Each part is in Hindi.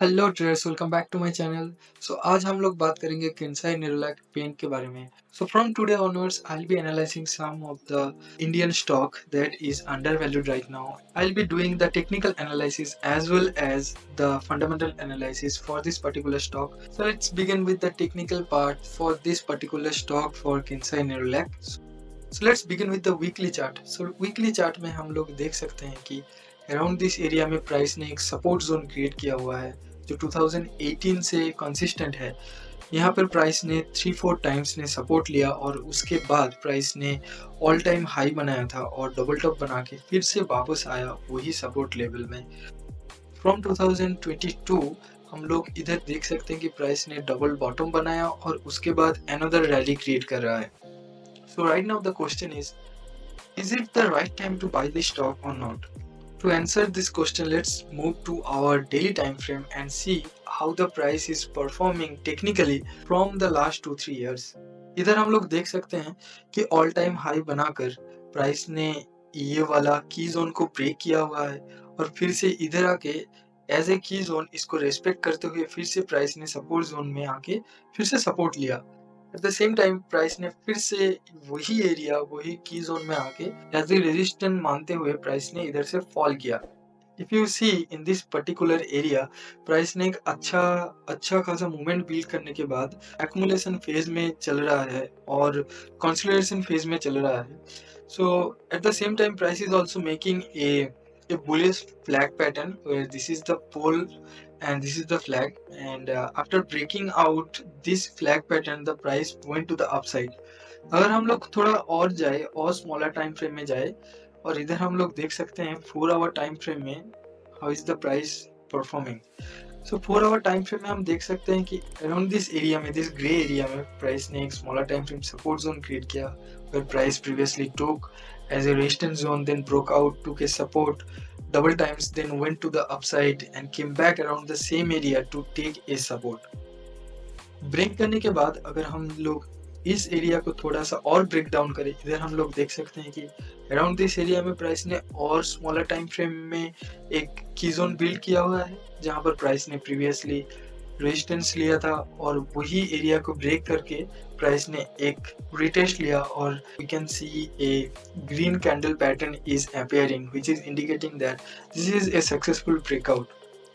Hello traders, welcome back to my channel. आज हम लोग बात करेंगे किंसाई नेरोलैक पेंट के बारे में। From today onwards I will be analysing some of the Indian stock that is undervalued right now. I will be doing the technical analysis as well as the fundamental analysis for this particular stock. So let's begin with the technical part for this particular stock for Kansai Nerolac. So let's begin with the weekly chart. Weekly chart में हम लोग देख सकते हैं कि अराउंड दिस एरिया में प्राइस ने एक सपोर्ट जोन क्रिएट किया हुआ है जो 2018 से कंसिस्टेंट है। यहाँ पर प्राइस ने 3-4 टाइम्स ने सपोर्ट लिया और उसके बाद प्राइस ने ऑल टाइम हाई बनाया था और डबल टॉप बना के फिर से वापस आया वही सपोर्ट लेवल में। फ्रॉम 2022 हम लोग इधर देख सकते हैं कि प्राइस ने डबल बॉटम बनाया और उसके बाद अनदर रैली क्रिएट कर रहा है। So right now the question is it the right time to buy this stock or not? To answer this question, let's move to our daily time frame and see how the price is performing technically from the last 2-3 years. इधर हम लोग देख सकते हैं कि ऑल टाइम हाई बनाकर प्राइस ने ये वाला की जोन को ब्रेक किया हुआ है और फिर से इधर आके एज ए की जोन इसको रेस्पेक्ट करते हुए फिर से प्राइस ने सपोर्ट जोन में आके फिर से सपोर्ट लिया। Eight the same time price ने फिर से वही एरिया वही की जोन में आके एज ए रेजिस्टेंट मानते हुए प्राइस ने इधर से फॉल किया। If you see in this particular area price ने एक अच्छा खासा मूवमेंट बिल्ड करने के बाद एक्मुलेशन फेज में चल रहा है और कंसोलिडेशन फेज में चल रहा है। So at the same time price is also making a bullish flag pattern where this is the pole and this is the flag, and after breaking out this flag pattern the price went to the upside. अगर हम लोग थोड़ा और जाए और स्मॉलर टाइम फ्रेम में जाए और इधर हम लोग देख सकते हैं 4 आवर टाइम फ्रेम में how is the price performing. 4 hour time frame में हम देख सकते हैं कि अराउंड दिस एरिया में दिस ग्रे एरिया में प्राइस ने एक smaller time frame support zone create किया where price previously took as a resistance zone, then broke out, took a support double times, then went to the upside and came back around the same area to take a support. Break करने के बाद अगर हम लोग इस एरिया को थोड़ा सा और ब्रेक डाउन करें, इधर हम लोग देख सकते हैं कि अराउंड दिस एरिया में प्राइस ने और स्मॉलर टाइम फ्रेम में एक की जोन बिल्ड किया हुआ है जहां पर प्राइस ने प्रीवियसली रेजिस्टेंस लिया था और वही एरिया को ब्रेक करके प्राइस ने एक रिटेस्ट लिया और we can see a green candle pattern is appearing which is indicating that this is a successful breakout.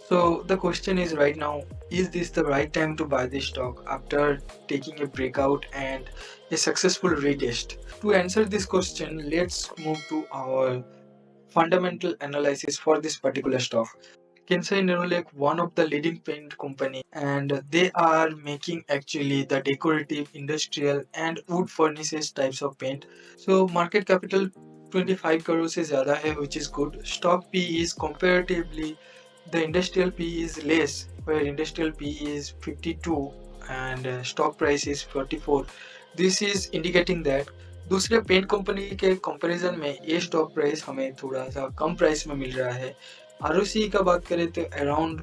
So the question is right now, is this the right time to buy this stock after taking a breakout and a successful retest? To answer this question, let's move to our fundamental analysis for this particular stock. Kinsey Nerolac, one of the leading paint company, and they are making actually the decorative, industrial, and wood furnaces types of paint. So market capital 25 crore से ज़्यादा है, which is good. Stock P is comparatively the industrial P is less, where industrial P is 52 and stock price is 44. This is indicating that दूसरे पेंट कंपनी के कंपैरिजन में ये स्टॉक प्राइस हमें थोड़ा सा कम प्राइस में मिल रहा है। आरओसी का बात करें तो अराउंड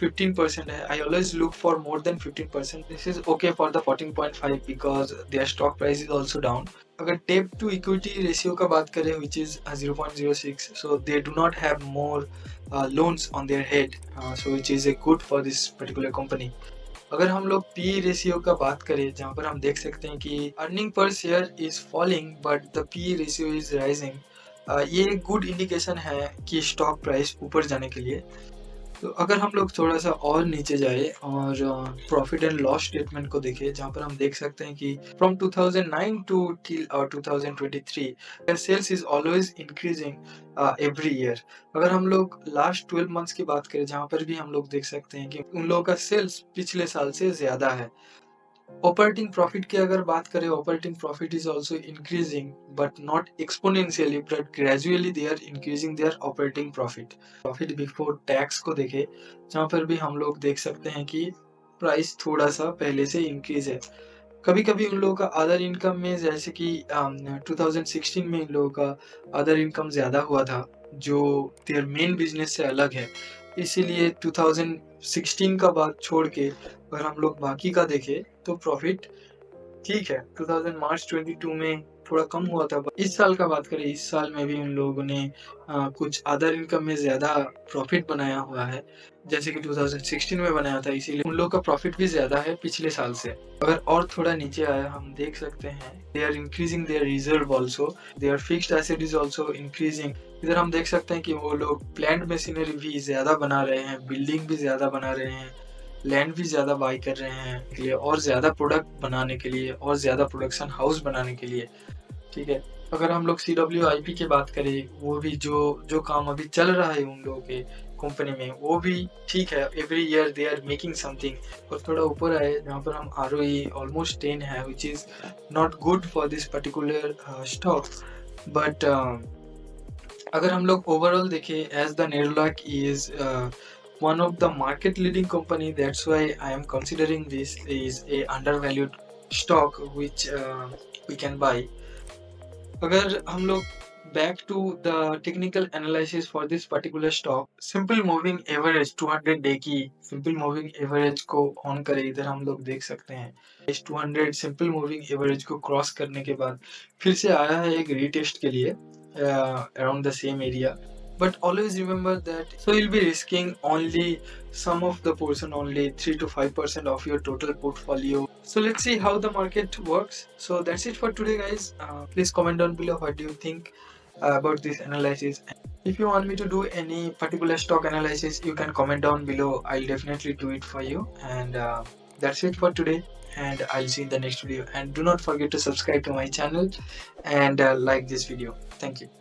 15% है। I always look for more than 15%. This is okay for the 14.5 because there stock price is also down. अगर डेट टू इक्विटी रेशियो का बात करें which is 0.06, so they do not have more loans on their head, so which is a good for this particular company. अगर हम लोग पी रेशियो का बात करें जहाँ पर हम देख सकते हैं कि earning per share is falling but the P ratio is rising, ये एक गुड इंडिकेशन है कि स्टॉक प्राइस ऊपर जाने के लिए. तो अगर हम लोग थोड़ा सा और नीचे जाए और प्रॉफिट एंड लॉस स्टेटमेंट को देखें जहाँ पर हम देख सकते हैं कि from 2009 to till 2023 sales is always increasing every year. अगर हम लोग लास्ट 12 मंथ्स की बात करें जहाँ पर भी हम लोग देख सकते हैं कि उन लोगों का सेल्स पिछले साल से ज़्यादा है. ऑपरेटिंग प्रॉफिट की अगर बात करें, operating profit is also increasing but not exponentially but gradually they are increasing their operating profit. Profit before tax को देखें जहाँ पर भी हम लोग देख सकते हैं कि प्राइस थोड़ा सा पहले से इंक्रीज है. कभी कभी उन लोगों का अदर इनकम में जैसे कि 2016 में इन लोगों का अदर इनकम ज़्यादा हुआ था जो देयर मेन बिजनेस से अलग है, इसीलिए 2016 का बात छोड़ के अगर हम लोग बाकी का देखें तो प्रॉफिट ठीक है. 2000 मार्च 22 में थोड़ा कम हुआ था। इस साल का बात करें, इस साल में भी उन लोगों ने कुछ अदर इनकम में ज़्यादा प्रॉफिट बनाया हुआ है, जैसे कि 2016 में बनाया था, इसीलिए उन लोगों का प्रॉफिट भी ज़्यादा है पिछले साल से। अगर और थोड़ा नीचे आया हम देख सकते हैं, they are increasing their reserve also, their fixed asset is also increasing. इधर हम देख सकते हैं कि वो लोग प्लांट मशीनरी भी ज़्यादा बना रहे हैं, बिल्डिंग भी ज़्यादा बना रहे हैं, लैंड भी ज़्यादा बाई कर रहे हैं के लिए, और ज़्यादा प्रोडक्ट बनाने के लिए, और ज़्यादा प्रोडक्शन हाउस बनाने के लिए। ठीक है, अगर हम लोग CWIP की बात करें, वो भी जो काम अभी चल रहा है उन लोगों के कंपनी में, वो भी ठीक है। Every year they are making something. और थोड़ा ऊपर आए जहाँ पर हम ROE ऑलमोस्ट 10 है, which is not good for this particular stock. But अगर हम लोग ओवरऑल देखें, as the Nerolac is one of the market leading company, that's why I am considering this is a undervalued stock which we can buy. अगर हम लोग back to the technical analysis for this particular stock, simple moving average 200 day की सिंपल मूविंग एवरेज को ऑन करें, इधर हम लोग देख सकते हैं इस 200 सिंपल मूविंग एवरेज को क्रॉस करने के बाद फिर से आया है एक रीटेस्ट के लिए around the same area. But always remember that so you'll be risking only some of the portion, only 3 to 5% of your total portfolio. So let's see how the market works. So that's it for today, guys. Please comment down below what do you think about this analysis. If you want me to do any particular stock analysis, you can comment down below. I'll definitely do it for you. And that's it for today, and I'll see you in the next video. And do not forget to subscribe to my channel and like this video. Thank you.